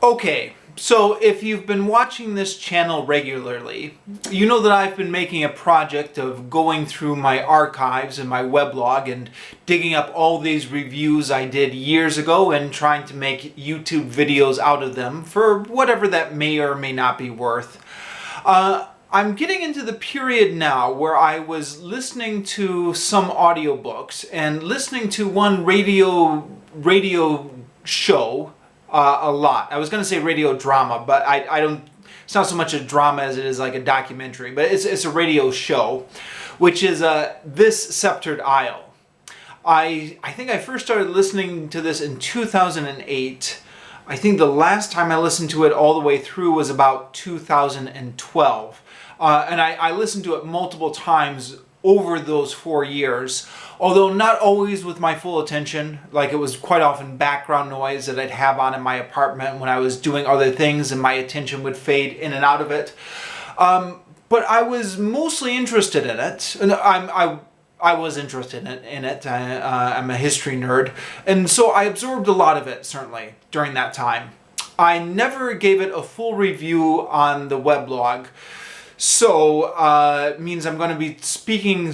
Okay, so if you've been watching this channel regularly, you know that I've been making a project of going through my archives and my weblog and digging up all these reviews I did years ago and trying to make YouTube videos out of them for whatever that may or may not be worth. I'm getting into the period now where I was listening to some audiobooks and listening to one radio show a lot. I was going to say radio drama, but I don't. It's not so much a drama as it is like a documentary, but it's a radio show, which is This Sceptred Isle. I think I first started listening to this in 2008. I think the last time I listened to it all the way through was about 2012. And I listened to it multiple times over those 4 years, although not always with my full attention. Like, it was quite often background noise that I'd have on in my apartment when I was doing other things and my attention would fade in and out of it. But I was mostly interested in it, and I was interested in it. I'm a history nerd, and so I absorbed a lot of it, certainly, during that time. I never gave it a full review on the weblog, so it means I'm going to be speaking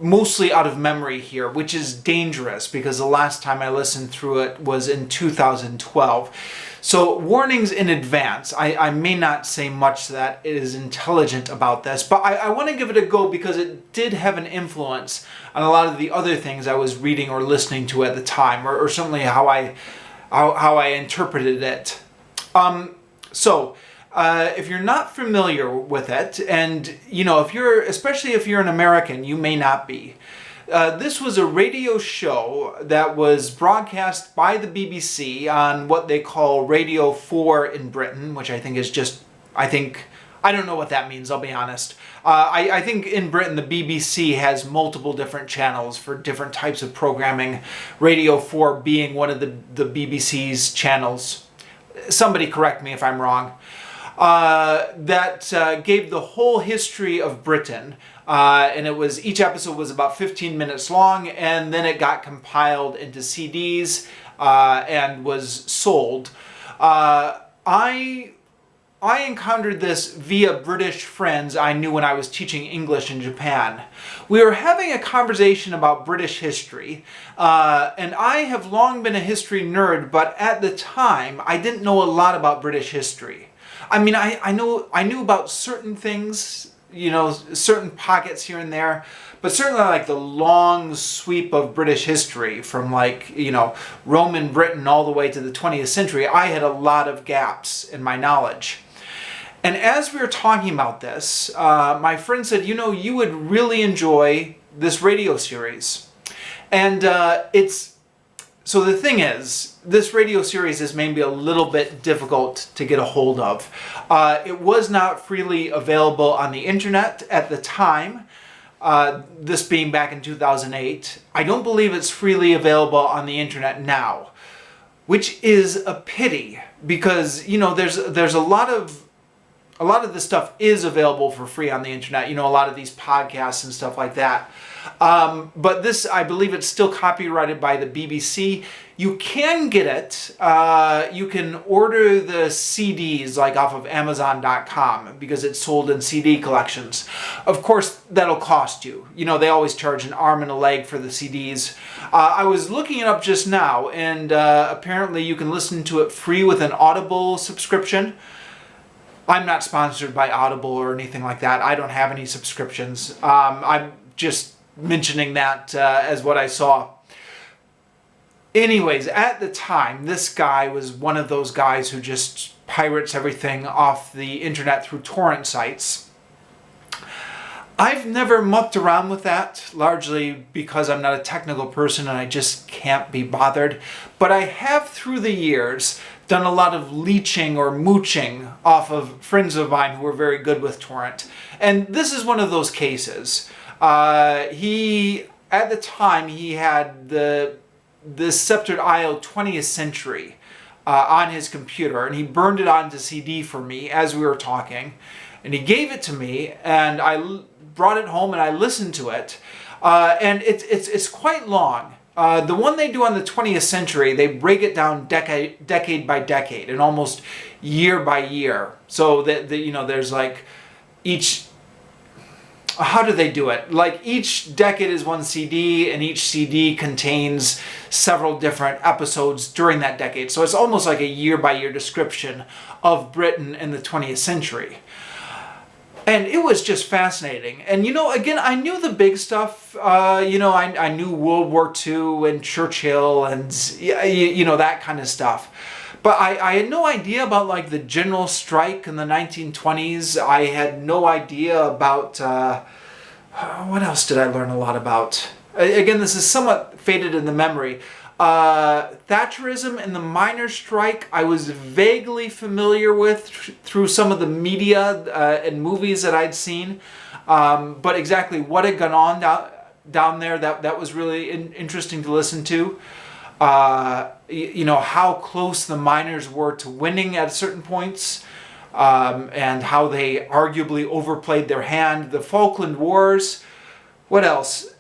mostly out of memory here, which is dangerous because the last time I listened through it was in 2012. So warnings in advance. I may not say much that is intelligent about this, but I want to give it a go because it did have an influence on a lot of the other things I was reading or listening to at the time, or certainly how I interpreted it. If you're not familiar with it, and especially if you're an American, you may not be. This was a radio show that was broadcast by the BBC on what they call Radio 4 in Britain, which I think is I don't know what that means, I'll be honest. I think in Britain the BBC has multiple different channels for different types of programming, Radio 4 being one of the BBC's channels. Somebody correct me if I'm wrong. That gave the whole history of Britain, and each episode was about 15 minutes long, and then it got compiled into CDs and was sold. I encountered this via British friends I knew when I was teaching English in Japan. We were having a conversation about British history, and I have long been a history nerd, but at the time I didn't know a lot about British history. I mean, I knew about certain things, certain pockets here and there, but certainly like the long sweep of British history from Roman Britain all the way to the 20th century, I had a lot of gaps in my knowledge. And as we were talking about this, my friend said, you would really enjoy this radio series. And so the thing is, this radio series is maybe a little bit difficult to get a hold of. It was not freely available on the internet at the time, this being back in 2008. I don't believe it's freely available on the internet now, which is a pity because, there's a lot of this stuff is available for free on the internet, a lot of these podcasts and stuff like that. But this, I believe it's still copyrighted by the BBC. You can get it. You can order the CDs off of Amazon.com because it's sold in CD collections. Of course, that'll cost you. They always charge an arm and a leg for the CDs. I was looking it up just now, and apparently you can listen to it free with an Audible subscription. I'm not sponsored by Audible or anything like that. I don't have any subscriptions. I'm just mentioning that as what I saw. Anyways, at the time, this guy was one of those guys who just pirates everything off the internet through torrent sites. I've never mucked around with that, largely because I'm not a technical person and I just can't be bothered. But I have, through the years, done a lot of leeching or mooching off of friends of mine who were very good with torrent. And this is one of those cases. At the time, he had the Sceptred Isle 20th Century on his computer, and he burned it onto CD for me as we were talking, and he gave it to me, and I brought it home and I listened to it, and it's quite long. The one they do on the 20th century, they break it down decade by decade and almost year by year. So that you know, there's like each. How do they do it? Like each decade is one CD, and each CD contains several different episodes during that decade. So it's almost like a year by year description of Britain in the 20th century. And it was just fascinating. And, you know, again, I knew the big stuff. You know, I knew World War II and Churchill and, you know, that kind of stuff. But I had no idea about, like, the general strike in the 1920s. I had no idea about, what else did I learn a lot about? Again, this is somewhat faded in the memory. Thatcherism and the miners' strike, I was vaguely familiar with through some of the media and movies that I'd seen. But exactly what had gone on down there, that was really interesting to listen to. You know, how close the miners were to winning at certain points, and how they arguably overplayed their hand. The Falkland Wars, what else?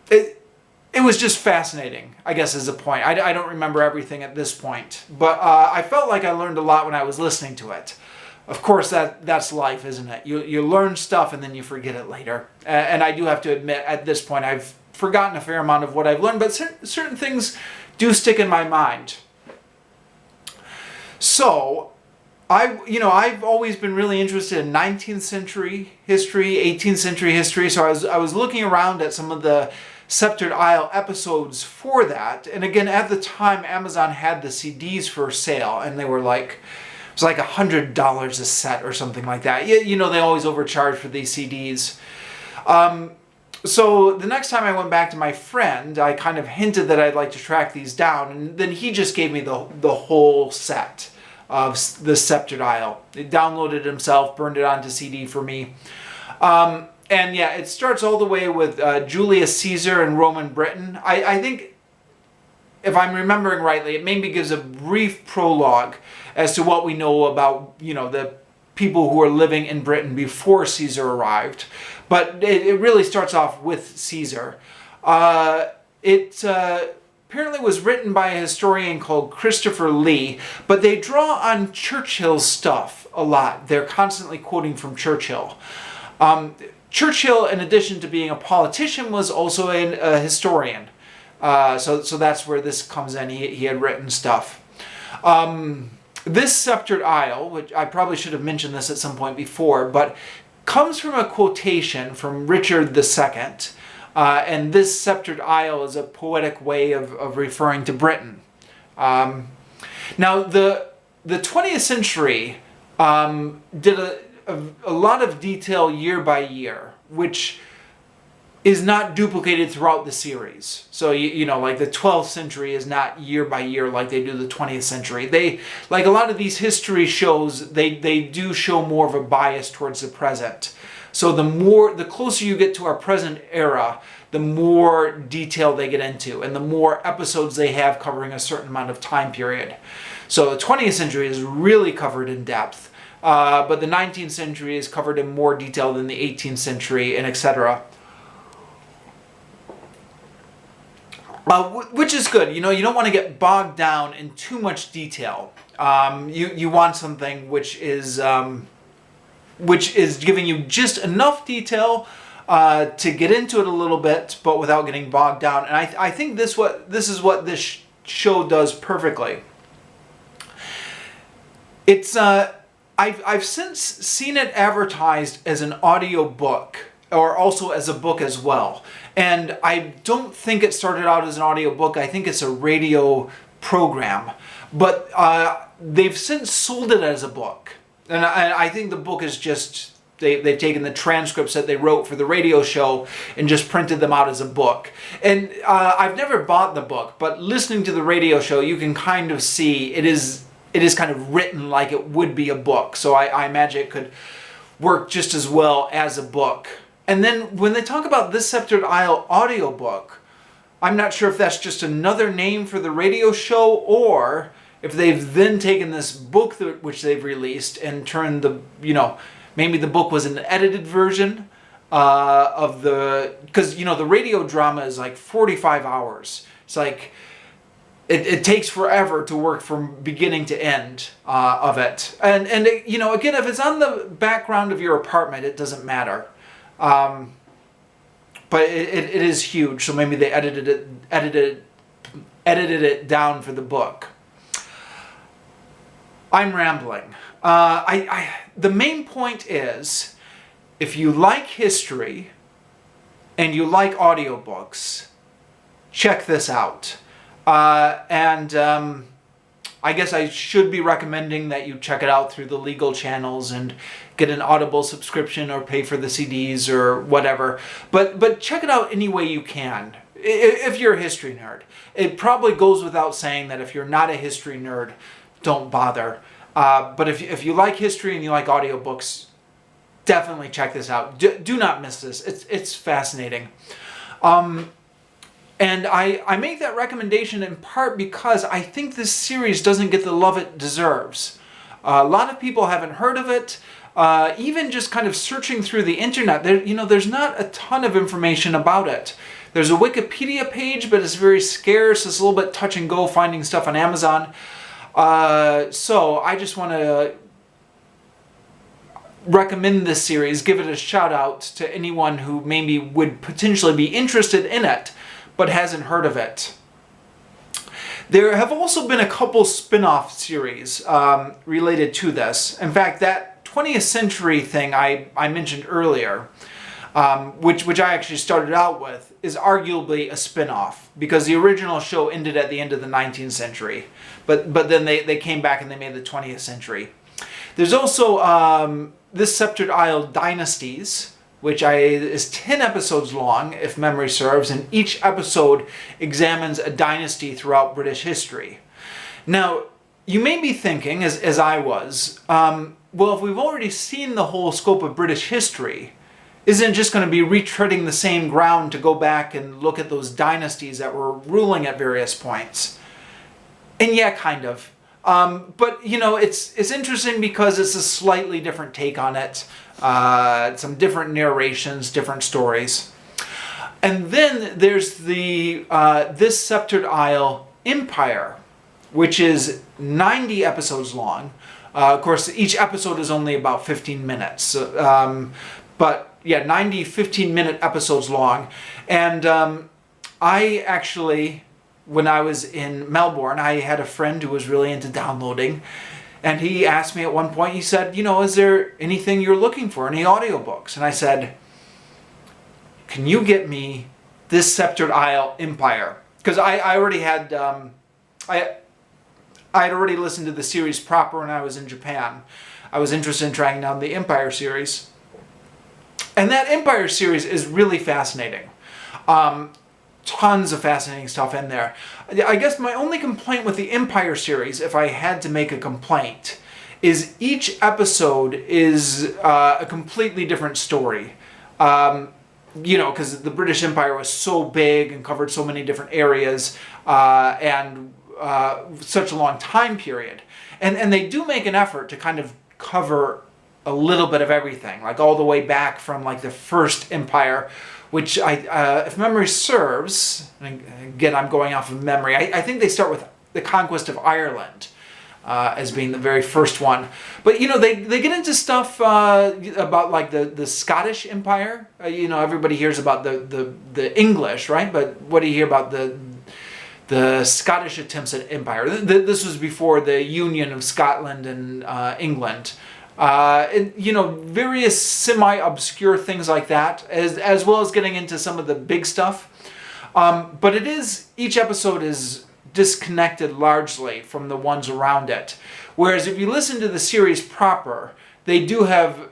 It was just fascinating, I guess, is the point. I don't remember everything at this point, but I felt like I learned a lot when I was listening to it. Of course, that's life, isn't it? You learn stuff and then you forget it later. And I do have to admit, at this point, I've forgotten a fair amount of what I've learned, but certain things do stick in my mind. So, I've always been really interested in 19th century history, 18th century history, so I was looking around at some of the Sceptred Isle episodes for that. And again, at the time, Amazon had the CDs for sale, and they were like, it was like $100 a set or something like that. You know, they always overcharge for these CDs. So the next time I went back to my friend, I kind of hinted that I'd like to track these down, and then he just gave me the whole set of the Sceptred Isle. He downloaded it himself, burned it onto CD for me. And yeah, it starts all the way with Julius Caesar and Roman Britain. I think, if I'm remembering rightly, it maybe gives a brief prologue as to what we know about, you know, the people who were living in Britain before Caesar arrived. But it really starts off with Caesar. It apparently was written by a historian called Christopher Lee, but they draw on Churchill's stuff a lot. They're constantly quoting from Churchill. Churchill, in addition to being a politician, was also a historian. So that's where this comes in. He had written stuff. This Sceptred Isle, which I probably should have mentioned this at some point before, but comes from a quotation from Richard II. And this Sceptred Isle is a poetic way of referring to Britain. Now, the 20th century did a lot of detail year by year, which is not duplicated throughout the series. So, you know, like the 12th century is not year by year like they do the 20th century. They, like a lot of these history shows, they do show more of a bias towards the present. So the closer you get to our present era, the more detail they get into, and the more episodes they have covering a certain amount of time period. So the 20th century is really covered in depth. But the 19th century is covered in more detail than the 18th century, and etc. Which is good. You know, you don't want to get bogged down in too much detail. You want something which is giving you just enough detail to get into it a little bit, but without getting bogged down. And I think this is what this show does perfectly. It's I've since seen it advertised as an audiobook, or also as a book as well. And I don't think it started out as an audiobook. I think it's a radio program. But they've since sold it as a book. And I think the book is just, they've taken the transcripts that they wrote for the radio show and just printed them out as a book. And I've never bought the book, but listening to the radio show, you can kind of see it is kind of written like it would be a book. So I imagine it could work just as well as a book. And then when they talk about this Sceptred Isle audiobook, I'm not sure if that's just another name for the radio show, or if they've then taken this book which they've released and turned the, you know, maybe the book was an edited version of the, because, you know, the radio drama is like 45 hours. It's like it takes forever to work from beginning to end of it. And you know, again, if it's on the background of your apartment, it doesn't matter. But it is huge, so maybe they edited it down for the book. I'm rambling. The main point is, if you like history and you like audiobooks, check this out. I guess I should be recommending that you check it out through the legal channels and get an Audible subscription or pay for the CDs or whatever. But check it out any way you can if you're a history nerd. It probably goes without saying that if you're not a history nerd, don't bother. But if you like history and you like audiobooks, definitely check this out. Do not miss this. It's fascinating. And I make that recommendation in part because I think this series doesn't get the love it deserves. A lot of people haven't heard of it. Even just kind of searching through the internet, there's not a ton of information about it. There's a Wikipedia page, but it's very scarce. It's a little bit touch and go finding stuff on Amazon. So I just want to recommend this series, give it a shout out to anyone who maybe would potentially be interested in it, but hasn't heard of it. There have also been a couple spin-off series related to this. In fact, that 20th century thing I mentioned earlier, which I actually started out with, is arguably a spin-off, because the original show ended at the end of the 19th century. But then they came back and they made the 20th century. There's also this Sceptred Isle Dynasties, which is 10 episodes long, if memory serves, and each episode examines a dynasty throughout British history. Now, you may be thinking, as I was, well, if we've already seen the whole scope of British history, isn't it just going to be retreading the same ground to go back and look at those dynasties that were ruling at various points? And yeah, kind of. But, it's interesting because it's a slightly different take on it. Some different narrations, different stories. And then there's the this Sceptred Isle Empire, which is 90 episodes long. Of course, each episode is only about 15 minutes. But yeah, 90 15-minute episodes long. And I actually, when I was in Melbourne, I had a friend who was really into downloading. And he asked me at one point, he said, is there anything you're looking for, any audiobooks? And I said, can you get me this Sceptred Isle Empire? Because I already had, I had already listened to the series proper when I was in Japan. I was interested in trying down the Empire series. And that Empire series is really fascinating. Tons of fascinating stuff in there. I guess my only complaint with the Empire series, if I had to make a complaint, is each episode is a completely different story. Because the British Empire was so big and covered so many different areas and such a long time period. And they do make an effort to kind of cover a little bit of everything, like all the way back from like the first empire, which if memory serves, and again I'm going off of memory, I think they start with the conquest of Ireland as being the very first one. But they get into stuff about like the Scottish Empire. Everybody hears about the English, right? But what do you hear about the Scottish attempts at empire? This was before the union of Scotland and England. Various semi-obscure things like that, as well as getting into some of the big stuff. But each episode is disconnected largely from the ones around it. Whereas if you listen to the series proper, they do have,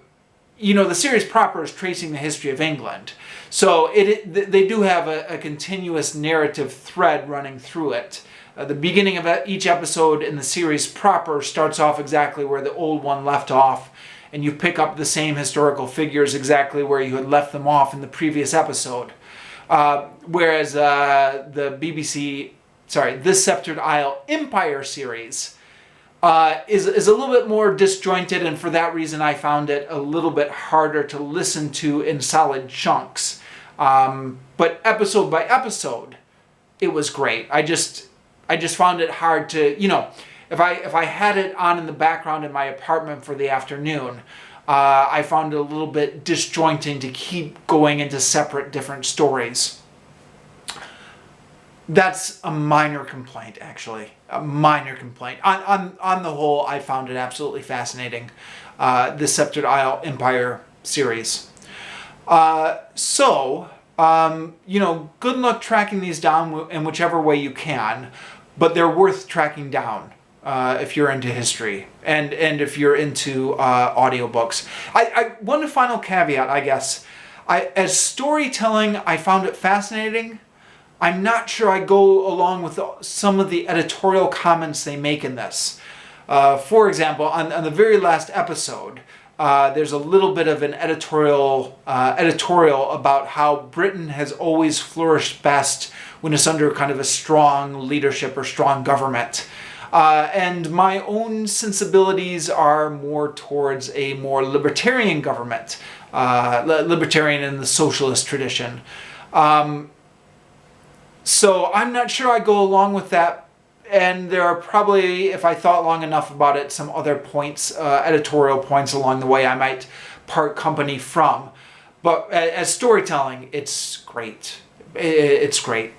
the series proper is tracing the history of England. So they do have a continuous narrative thread running through it. The beginning of each episode in the series proper starts off exactly where the old one left off, and you pick up the same historical figures exactly where you had left them off in the previous episode. Whereas this Sceptred Isle Empire series is a little bit more disjointed, and for that reason I found it a little bit harder to listen to in solid chunks. But episode by episode, it was great. I just found it hard to, if I had it on in the background in my apartment for the afternoon, I found it a little bit disjointing to keep going into separate different stories. That's a minor complaint, actually. A minor complaint. On the whole, I found it absolutely fascinating, the Sceptred Empire series. Good luck tracking these down in whichever way you can, but they're worth tracking down if you're into history and if you're into audiobooks. One final caveat, I guess. As storytelling, I found it fascinating. I'm not sure I go along with some of the editorial comments they make in this. For example, on the very last episode, there's a little bit of an editorial about how Britain has always flourished best when it's under kind of a strong leadership or strong government. And my own sensibilities are more towards a more libertarian government, libertarian in the socialist tradition. So I'm not sure I go along with that. And there are probably, if I thought long enough about it, some other points, editorial points along the way I might part company from. But as storytelling, it's great. It's great.